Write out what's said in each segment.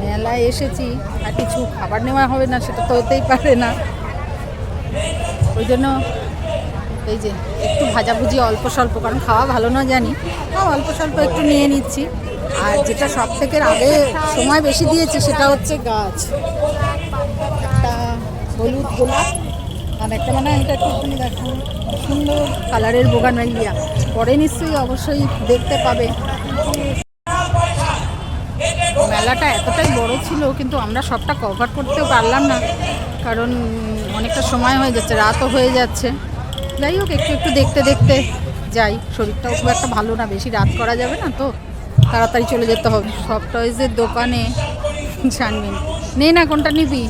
মেলায় এসেছি আর কিছু খাবার নেওয়া হবে না, সেটা তো হতেই পারে না। ওই জন্য এই যে একটু ভাজাভুজি অল্প স্বল্প, কারণ খাওয়া ভালো না জানি, অল্প স্বল্প একটু নিয়ে নিচ্ছি। আর যেটা সব থেকে আগে সময় বেশি দিয়েছে সেটা হচ্ছে গাছ, একটা হলুদ গোলাপ আর একটা মানে এটা একটুখানি দেখো সুন্দর কালারের বোগানভেলিয়া, পরে নিশ্চয়ই অবশ্যই দেখতে পাবে। মেলাটা এতটাই বড় ছিল কিন্তু আমরা সবটা কভার করতেও পারলাম না, কারণ অনেকটা সময় হয়ে যাচ্ছে, রাতও হয়ে যাচ্ছে। যাই হোক একটু একটু দেখতে দেখতে যাই, শরীরটাও খুব একটা ভালো না, বেশি রাত করা যাবে না তো, তাড়াতাড়ি চলে যেতে হবে। সব টয়েসের দোকানে জানবেন নে না কোনটা নিবি,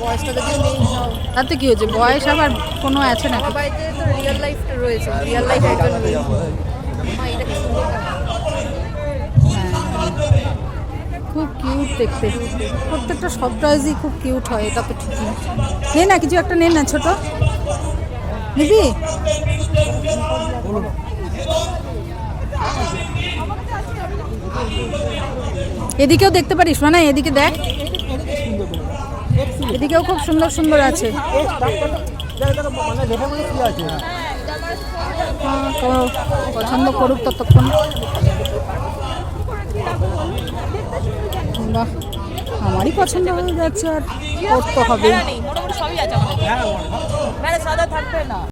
বয়সটা যদি নেই নাও, তাতে কি হয়েছে, বয়স আবার কোনো আছে না? বাড়িতে তো রিয়েল লাইফটা রয়েছে, রিয়েল লাইফ একজন মা এটা কি সুন্দর খুব কিউট দেখতে, প্রত্যেকটা সব টয়েসই খুব কিউট হয়, এটা তো ঠিকই। নে না কিছু একটা নে না, ছোট নিবি? এদিকেও দেখতে পারিস, মানে এদিকে দেখ, এদিকেও খুব সুন্দর সুন্দর আছে। পছন্দ করুক ততক্ষণ। বাহ, আমারই পছন্দ হয়ে যাচ্ছে, আর করতে হবে। মোটামুটি সবই আছে আমাদের, সাদা থাকবে না।